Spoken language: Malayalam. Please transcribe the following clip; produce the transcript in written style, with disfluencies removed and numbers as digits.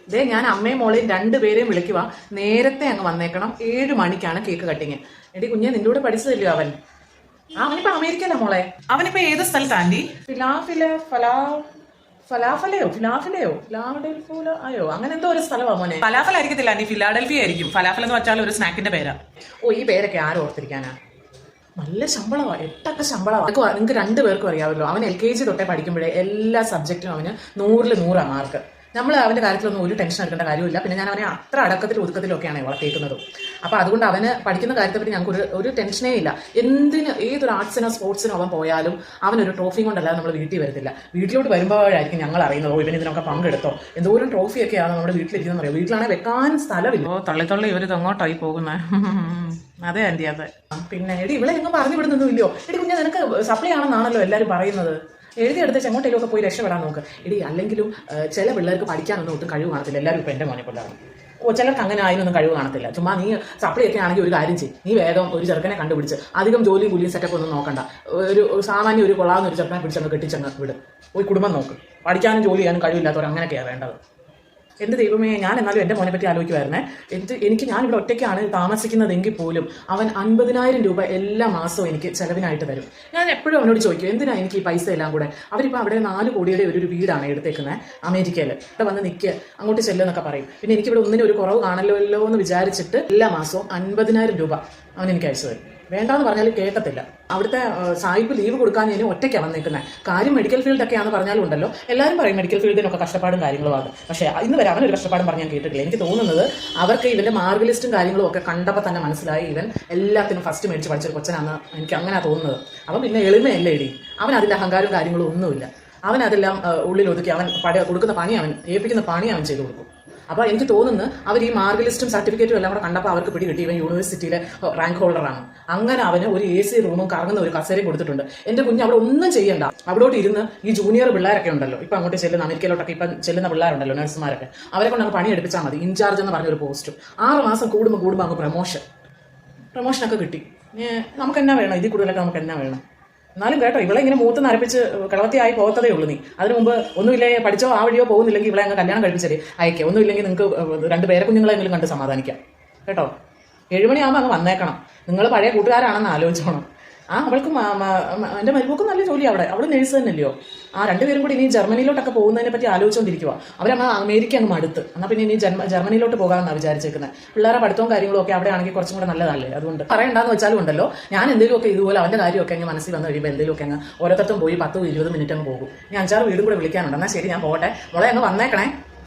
ഇതേ ഞാൻ അമ്മയും മോളെയും രണ്ടുപേരെയും വിളിക്കുക, നേരത്തെ അങ്ങ് വന്നേക്കണം. 7 മണിക്കാണ് കേക്ക് കട്ടിങ്. എടി കുഞ്ഞെ, നിന്റെ കൂടെ പഠിച്ചതല്ലോ അവൻ. അവനിപ്പോ അമേരിക്കയിലാ മോളെ. അവനിപ്പോ ഏത് സ്ഥലത്ത് ആന്റി? ഫിലാഡൽഫിയോ അങ്ങനെ എന്തോ ഒരു സ്ഥലമാണ് മോനെ. ഫലാഫൽ ആയിരിക്കത്തില്ല ആന്റി, ഫിലാഡൽഫിയ ആയിരിക്കും. ഫലാഫൽ എന്ന് വെച്ചാൽ ഒരു സ്നാക്കിന്റെ പേരാ. ഓ, ഈ പേരൊക്കെ ആരും ഓർത്തിരിക്കാനാ. നല്ല ശമ്പളമാണ്, 8 ശമ്പളമാണ്. നിങ്ങൾക്ക് 2 പേർക്കും അറിയാമല്ലോ. അവൻ LKG തൊട്ടേ പഠിക്കുമ്പോഴേ എല്ലാ സബ്ജക്റ്റും അവന് 100-ൽ 100 മാർക്ക്. നമ്മൾ അവന്റെ കാര്യത്തിലൊന്നും ഒരു ടെൻഷൻ എടുക്കേണ്ട കാര്യമില്ല. പിന്നെ ഞാൻ അവനെ അത്ര അടക്കത്തിലും ഒതുക്കത്തിലൊക്കെയാണ് വളർത്തിയേക്കുന്നത്. അപ്പൊ അതുകൊണ്ട് അവന് പഠിക്കുന്ന കാര്യത്തെപ്പറ്റി ഞങ്ങൾക്ക് ഒരു ടെൻഷനേ ഇല്ല. ഏതൊരു ആർട്സിനോ സ്പോർട്സിനോ അവൻ പോയാലും അവനൊരു ട്രോഫി കൊണ്ടല്ലാതെ നമ്മൾ വീട്ടിൽ വരത്തില്ല. വീട്ടിലോട്ട് വരുമ്പോഴായിരിക്കും ഞങ്ങൾ അറിയുന്നത്, ഓ ഇവൻ ഇതിനൊക്കെ പങ്കെടുത്തോ, എന്തോരം ട്രോഫിയൊക്കെയാണ് നമ്മുടെ വീട്ടിലിരിക്കുന്നത് അറിയാം. വീട്ടിലാണെങ്കിൽ വെക്കാൻ സ്ഥലമില്ല. ഓ തള്ളി ഇവർ ഇതങ്ങോട്ടായി പോകുന്നത്. അതെ ആന്റി, അതെ. പിന്നെ എടി ഇവിടെ എങ്ങും പറഞ്ഞു വിടുന്നൊന്നും ഇല്ലയോ? എടി കുഞ്ഞാ, നിനക്ക് സപ്ലൈ ആണെന്നാണല്ലോ എല്ലാവരും പറയുന്നത്. എഴുതിയെടുത്ത് ചെങ്ങോട്ടേലും ഒക്കെ പോയി രക്ഷപ്പെടാൻ നോക്ക്. ഇടി അല്ലെങ്കിലും ചില പിള്ളേർക്ക് പഠിക്കാനൊന്നും ഒട്ടും കഴിവ് കാണത്തില്ല. എല്ലാവരും ഇപ്പം എൻ്റെ മോനെ കൊണ്ടാണ്. ചിലർക്ക് അങ്ങനെ അതിനൊന്നും കഴിവ് കാണത്തില്ല. ചുമ്മാ നീ സപ്ലൈ ഒക്കെ ആണെങ്കിൽ ഒരു കാര്യം ചെയ്യും, നീ വേഗം ഒരു ചെറുക്കനെ കണ്ടുപിടിച്ച് അധികം ജോലിയും കൂലിയും സെറ്റപ്പ് ഒന്നും നോക്കണ്ട. സാമാന്യം ഒരു കൊള്ളാവുന്ന ഒരു ചെറുക്കനെ പിടിച്ചങ്ങ് കെട്ടിച്ചങ്ങ് വിടും. പോയി കുടുംബം നോക്ക്. പഠിക്കാനും ജോലി ചെയ്യാനും കഴിവില്ലാത്തവർ അങ്ങനെയൊക്കെയാണ് വേണ്ടത്. എൻ്റെ ദൈവമേ, ഞാൻ എന്നാലും എൻ്റെ മോനെ പറ്റി ആലോചിക്കുമായിരുന്നേ. ഞാനിവിടെ ഒറ്റയ്ക്കാണ് താമസിക്കുന്നതെങ്കിൽ പോലും അവൻ 50,000 രൂപ എല്ലാ മാസവും എനിക്ക് ചെലവിനായിട്ട് തരും. ഞാൻ എപ്പോഴും അവനോട് ചോദിക്കും, എന്തിനാ എനിക്ക് ഈ പൈസ എല്ലാം കൂടെ? അവരിപ്പോൾ അവിടെ 4 കോടിയുടെ ഒരു വീടാണ് എടുത്തേക്കുന്നത് അമേരിക്കയിൽ. ഇവിടെ വന്ന് നിൽക്കുക, അങ്ങോട്ട് ചെല്ലുന്നൊക്കെ പറയും. പിന്നെ എനിക്കിവിടെ ഒന്നിനും ഒരു കുറവ് കാണല്ലോ എന്ന് വിചാരിച്ചിട്ട് എല്ലാ മാസവും 50,000 രൂപ അവൻ എനിക്ക് അയച്ചു തരും. വേണ്ടാന്ന് പറഞ്ഞാൽ കേൾക്കത്തില്ല. അവിടുത്തെ സായിപ്പ് ലീവ് കൊടുക്കാൻ ഞാൻ ഒറ്റയ്ക്കാണ് വന്നേക്കുന്നത്. കാര്യം മെഡിക്കൽ ഫീൽഡൊക്കെയാണെന്ന് പറഞ്ഞാലും ഉണ്ടല്ലോ, എല്ലാവരും പറയും മെഡിക്കൽ ഫീൽഡിനൊക്കെ കഷ്ടപ്പാടും കാര്യങ്ങളും ആകും. പക്ഷേ ഇന്ന് വരെ അവനൊരു കഷ്ടപ്പാടും പറഞ്ഞ് ഞാൻ കേട്ടിട്ടില്ല. എനിക്ക് തോന്നുന്നത് അവർക്ക് ഇവന്റെ മാർക്ക് ലിസ്റ്റും കാര്യങ്ങളും ഒക്കെ കണ്ടപ്പോൾ തന്നെ മനസ്സിലായി ഇവൻ എല്ലാത്തിനും ഫസ്റ്റ് മേടിച്ച് പഠിച്ചൊരു കൊച്ചനാണെന്ന് എനിക്ക് അങ്ങനെ തോന്നുന്നത്. അപ്പം പിന്നെ എളിമയല്ലേ ഇടി. അവൻ അതിൻ്റെ അഹങ്കാരവും കാര്യങ്ങളും ഒന്നുമില്ല. അവൻ അതെല്ലാം ഉള്ളിൽ ഒതുക്കി അവൻ കൊടുക്കുന്ന പണി, അവൻ ഏൽപ്പിക്കുന്ന പണി അവൻ ചെയ്തു കൊടുക്കും. അപ്പോൾ എനിക്ക് തോന്നുന്നു അവർ ഈ മാർക്ക് ലിസ്റ്റും സർട്ടിഫിക്കറ്റും എല്ലാം കൂടെ കണ്ടപ്പോൾ അവർക്ക് പിടികിട്ടി ഇവൻ യൂണിവേഴ്സിറ്റിയിലെ റാങ്ക് ഹോൾഡറാണ്. അങ്ങനെ അവന് ഒരു AC റൂമും കറങ്ങുന്ന ഒരു കസേരയും കൊടുത്തിട്ടുണ്ട്. എൻ്റെ കുഞ്ഞ് അവിടെ ഒന്നും ചെയ്യണ്ട, അവിടോട്ട് ഇരുന്ന് ഈ ജൂനിയർ പിള്ളേരൊക്കെ ഉണ്ടല്ലോ, ഇപ്പം അങ്ങോട്ട് ചെല്ലുന്ന അമേരിക്കയിലോട്ടൊക്കെ ഇപ്പം ചെല്ലുന്ന പിള്ളേരുണ്ടല്ലോ, നഴ്സുമാരൊക്കെ, അവരെ കൊണ്ട് അങ്ങ് പണി എടുപ്പിച്ചാൽ മതി. ഇൻചാർജ് എന്ന് പറഞ്ഞൊരു പോസ്റ്റും 6 മാസം കൂടുമ്പോൾ അങ്ങ് പ്രൊമോഷനൊക്കെ കിട്ടി. നമുക്ക് എന്നാ വേണം? ഇതിൽ കൂടുതലൊക്കെ നമുക്ക് എന്നാ വേണം? എന്നാലും കേട്ടോ, ഇവിടെ ഇങ്ങനെ മൂത്ത് നരപ്പിച്ച് കിളവത്തിയായി പോകത്തതേ ഉള്ളൂ. നീ അതിന് മുമ്പ് ഒന്നുമില്ലേ പഠിച്ചോ ആ വഴിയോ പോകുന്നില്ലെങ്കിൽ ഇവിടെ അങ്ങ് കല്യാണം കഴിപ്പിച്ചേ അയക്കേ. ഒന്നുമില്ലെങ്കിൽ നിങ്ങൾക്ക് 2 പേരെ കുഞ്ഞുങ്ങളെങ്കിലും കണ്ട് സമാധാനിക്കാം കേട്ടോ. 7 മണിയാകുമ്പോൾ അങ്ങ് വന്നേക്കണം. നിങ്ങൾ പഴയ കൂട്ടുകാരാണെന്ന് ആലോചിച്ചോണം. അവൾക്ക് എൻ്റെ മരുമക്കും നല്ല ജോലി അവിടെ, അവൾ നേഴ്സ് തന്നെയല്ലയോ. 2 പേരും കൂടി ഇനി ജർമ്മനിയിലോട്ടൊക്കെ പോകുന്നതിനെ പറ്റി ആലോചിച്ചുകൊണ്ടിരിക്കുക. അവരമ്മ അമേരിക്ക അങ്ങ് മടുത്ത്, എന്നാൽ പിന്നെ ഇനി ജർമ്മനിയിലോട്ട് പോകാമെന്നാണ് വിചാരിച്ചേക്കുന്നത്. പിള്ളേരെ പഠിത്തവും കാര്യങ്ങളും ഒക്കെ അവിടെ ആണെങ്കിൽ കുറച്ചും കൂടെ നല്ലതല്ലേ. അതുകൊണ്ട് പറയണ്ടെന്ന് വെച്ചാലും ഉണ്ടല്ലോ, ഞാൻ എന്തെങ്കിലുമൊക്കെ ഇതുപോലെ അവൻ്റെ കാര്യമൊക്കെ അങ്ങ് മനസ്സിൽ വന്ന് കഴിയുമ്പോൾ എന്തെങ്കിലുമൊക്കെ അങ്ങ് ഓരോരുത്തരും പോയി 10-20 മിനിറ്റ് അങ്ങ് പോകും. ഞാൻ 5-6 വീടും കൂടെ വിളിക്കാനുണ്ട്. എന്നാൽ ശരി, ഞാൻ പോകട്ടെ. മോളെ അങ്ങ് വന്നേക്കണേ.